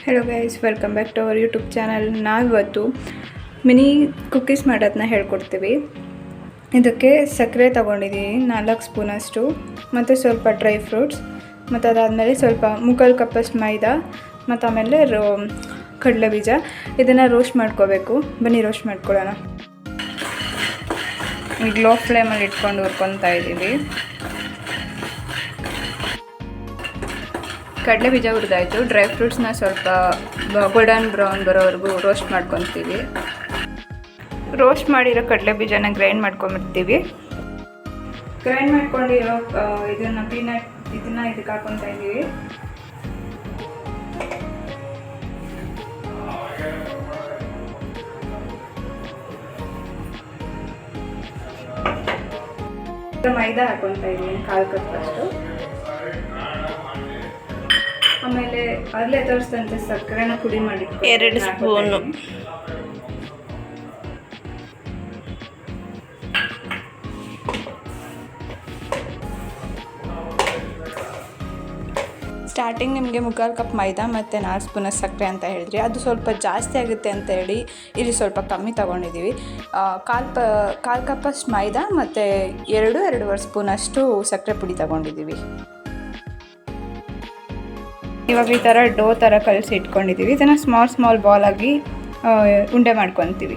Hello guys, welcome back to our YouTube channel. ನಾವಿವತ್ತು mini cookies ಮಾಡೋದನ್ನ ಹೇಳ್ಕೊಡ್ತೀವಿ. ಇದಕ್ಕೆ ಸಕ್ಕರೆ ತೊಗೊಂಡಿದ್ದೀವಿ 4 ಸ್ಪೂನಷ್ಟು, ಮತ್ತು ಸ್ವಲ್ಪ ಡ್ರೈ ಫ್ರೂಟ್ಸ್, ಮತ್ತು ಅದಾದಮೇಲೆ ಸ್ವಲ್ಪ 3/4 ಕಪ್ಪಷ್ಟು ಮೈದಾ, ಮತ್ತು ಆಮೇಲೆ ಕಡಲೆ ಬೀಜ. ಇದನ್ನು ರೋಸ್ಟ್ ಮಾಡ್ಕೋಬೇಕು. ಬನ್ನಿ ರೋಸ್ಟ್ ಮಾಡ್ಕೊಳ್ಳೋಣ. ಈಗ ಲೋ ಫ್ಲೇಮಲ್ಲಿ ಇಟ್ಕೊಂಡು ಹುರ್ಕೊತಾ ಇದ್ದೀವಿ. ಕಡಲೆ ಬೀಜ ಹುರಿದಾಯಿತು. ಡ್ರೈ ಫ್ರೂಟ್ಸ್ನ ಸ್ವಲ್ಪ ಗೋಲ್ಡನ್ ಬ್ರೌನ್ ಬರೋವರೆಗೂ ರೋಸ್ಟ್ ಮಾಡ್ಕೊತೀವಿ. ರೋಸ್ಟ್ ಮಾಡಿರೋ ಕಡಲೆ ಬೀಜನ ಗ್ರೈಂಡ್ ಮಾಡ್ಕೊಂಬಿಡ್ತೀವಿ. ಗ್ರೈಂಡ್ ಮಾಡ್ಕೊಂಡಿರೋ ಇದನ್ನು ಪೀನಟ್ ಇದಕ್ಕೆ ಹಾಕ್ಕೊತಾ ಇದ್ದೀವಿ. ಮೈದಾ ಹಾಕ್ಕೊತಾ ಇದ್ದೀನಿ 1/4 ಕಪ್ಪಷ್ಟು. ಆಮೇಲೆ ಅಲ್ಲೇ ತೋರಿಸಿದಂತೆ ಸಕ್ಕರೆನ ಪುಡಿ ಮಾಡಿ 2 ಸ್ಪೂನು. ಸ್ಟಾರ್ಟಿಂಗ್ ನಿಮಗೆ 3/4 ಕಪ್ ಮೈದಾ ಮತ್ತು 4 ಸ್ಪೂನಷ್ಟು ಸಕ್ಕರೆ ಅಂತ ಹೇಳಿದ್ರಿ. ಅದು ಸ್ವಲ್ಪ ಜಾಸ್ತಿ ಆಗುತ್ತೆ ಅಂತ ಹೇಳಿ ಇಲ್ಲಿ ಸ್ವಲ್ಪ ಕಮ್ಮಿ ತೊಗೊಂಡಿದ್ದೀವಿ. 1/4 ಕಪ್ಪಷ್ಟು ಮೈದಾ ಮತ್ತು 2-2.5 ಸ್ಪೂನಷ್ಟು ಸಕ್ಕರೆ ಪುಡಿ ತೊಗೊಂಡಿದ್ದೀವಿ. ಇವಾಗ ಈ ಥರ ಡೋ ಥರ ಕಲಸಿ ಇಟ್ಕೊಂಡಿದ್ದೀವಿ. ಇದನ್ನು ಸ್ಮಾಲ್ ಬಾಲ್ ಆಗಿ ಉಂಡೆ ಮಾಡ್ಕೊತೀವಿ.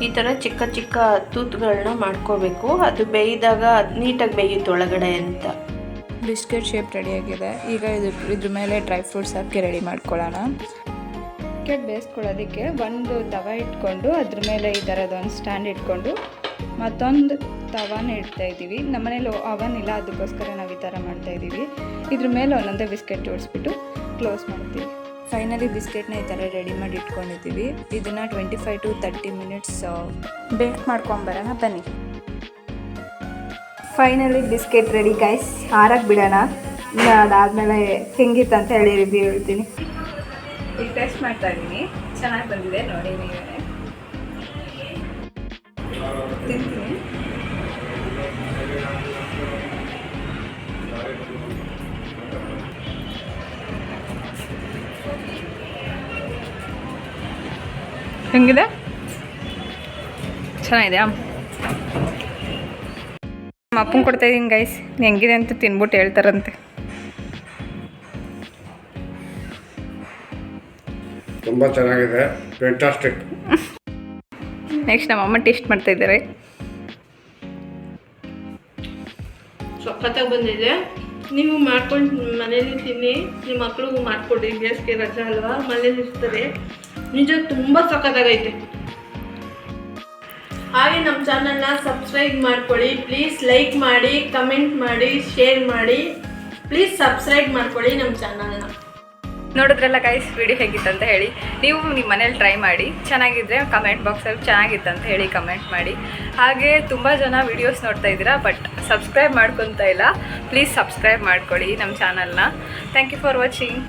ಈ ಥರ ಚಿಕ್ಕ ಚಿಕ್ಕ ತೂತುಗಳನ್ನ ಮಾಡ್ಕೋಬೇಕು. ಅದು ಬೇಯಿದಾಗ ನೀಟಾಗಿ ಬೇಯುತ್ತೆ ಒಳಗಡೆ ಅಂತ. ಬಿಸ್ಕೆಟ್ ಶೇಪ್ ರೆಡಿಯಾಗಿದೆ. ಈಗ ಇದ್ರ ಮೇಲೆ ಡ್ರೈ ಫ್ರೂಟ್ಸ್ ಹಾಕಿ ರೆಡಿ ಮಾಡ್ಕೊಳ್ಳೋಣ. ಬಿಸ್ಕೆಟ್ ಬೇಯಿಸ್ಕೊಳ್ಳೋದಕ್ಕೆ ಒಂದು ತವ ಇಟ್ಕೊಂಡು ಅದ್ರ ಮೇಲೆ ಈ ಥರದೊಂದು ಸ್ಟ್ಯಾಂಡ್ ಇಟ್ಕೊಂಡು ಮತ್ತೊಂದು ತವಾನ ಇಡ್ತಾಯಿದ್ದೀವಿ. ನಮ್ಮನೇಲಿ ಅವನ್ ಇಲ್ಲ, ಅದಕ್ಕೋಸ್ಕರ ನಾವು ಈ ಥರ ಮಾಡ್ತಾಯಿದ್ದೀವಿ. ಇದ್ರ ಮೇಲೆ ಒಂದೊಂದೇ ಬಿಸ್ಕೆಟ್ ಜೋಡಿಸ್ಬಿಟ್ಟು ಕ್ಲೋಸ್ ಮಾಡ್ತೀವಿ. ಫೈನಲಿ ಬಿಸ್ಕೆಟ್ನ ಈ ಥರ ರೆಡಿ ಮಾಡಿ ಇಟ್ಕೊಂಡಿದ್ದೀವಿ. ಇದನ್ನು 25 to 30 ಮಿನಿಟ್ಸ್ ಬೇಕ್ ಮಾಡ್ಕೊಂಬರೋಣ ಬನ್ನಿ. Finally biscuit ready guys. ಆರಕ್ಕೆ ಬಿಡೋಣ. ಅದಾದಮೇಲೆ ಹೆಂಗಿತ್ತು ಅಂತ ಹೇಳಿ ರಿವ್ಯೂ ಹೇಳ್ತೀನಿ. ಈಗ ಟೆಸ್ಟ್ ಮಾಡ್ತಾ ಇದ್ದೀನಿ. ಚೆನ್ನಾಗಿ ಬಂದಿದೆ ನೋಡಿ. ನೀವೇ ತಿಂತೀನಿ. ಹೆಂಗಿದೆ? ಚೆನ್ನಾಗಿದೆಯಾ? ನಮ್ಮ ಅಪ್ಪಂಗೆ ಕೊಡ್ತಾ ಇದ್ದೀನಿ ಗೈಸ್. ಹೆಂಗಿದೆ ಅಂತ ತಿನ್ಬಿಟ್ಟು ಹೇಳ್ತಾರಂತೆ. ತುಂಬ ಚೆನ್ನಾಗಿದೆ, ಫ್ಯಾಂಟಾಸ್ಟಿಕ್. ನೆಕ್ಸ್ಟ್ ನಮ್ಮ ಅಮ್ಮ ಟೇಸ್ಟ್ ಮಾಡ್ತಾ ಇದ್ದಾರೆ. ಸಖತ್ತಾಗಿ ಬಂದಿದೆ. ನೀವು ಮಾಡ್ಕೊಂಡು ಮನೇಲಿ ತಿನ್ನಿ, ನಿಮ್ಮ ಮಕ್ಳಿಗೂ ಮಾಡಿಕೊಡಿ. ಬೇಸಿಗೆ ರಜೆ ಅಲ್ವಾ, ಮನೇಲಿ ಇರ್ತಾರೆ. ನಿಜ ತುಂಬ ಸಖತ್ತಾಗೈತೆ. ಹಾಗೆ ನಮ್ಮ ಚಾನಲ್ನ ಸಬ್ಸ್ಕ್ರೈಬ್ ಮಾಡ್ಕೊಳ್ಳಿ ಪ್ಲೀಸ್. ಲೈಕ್ ಮಾಡಿ, ಕಮೆಂಟ್ ಮಾಡಿ, ಶೇರ್ ಮಾಡಿ. ಪ್ಲೀಸ್ ಸಬ್ಸ್ಕ್ರೈಬ್ ಮಾಡ್ಕೊಳ್ಳಿ ನಮ್ಮ ಚಾನಲ್ನ. ನೋಡಿದ್ರಲ್ಲ ಗೈಸ್, ವಿಡಿಯೋ ಹೇಗಿತ್ತು ಅಂತ ಹೇಳಿ. ನೀವು ನಿಮ್ಮ ಮನೇಲಿ ಟ್ರೈ ಮಾಡಿ. ಚೆನ್ನಾಗಿದ್ದರೆ ಕಮೆಂಟ್ ಬಾಕ್ಸಲ್ಲಿ ಚೆನ್ನಾಗಿತ್ತು ಅಂತ ಹೇಳಿ ಕಮೆಂಟ್ ಮಾಡಿ. ಹಾಗೆ ತುಂಬ ಜನ ವೀಡಿಯೋಸ್ ನೋಡ್ತಾ ಇದ್ದೀರಾ, ಬಟ್ ಸಬ್ಸ್ಕ್ರೈಬ್ ಮಾಡ್ಕೊತಾ ಇಲ್ಲ. ಪ್ಲೀಸ್ ಸಬ್ಸ್ಕ್ರೈಬ್ ಮಾಡ್ಕೊಳ್ಳಿ ನಮ್ಮ ಚಾನಲ್ನ. Thank you for watching.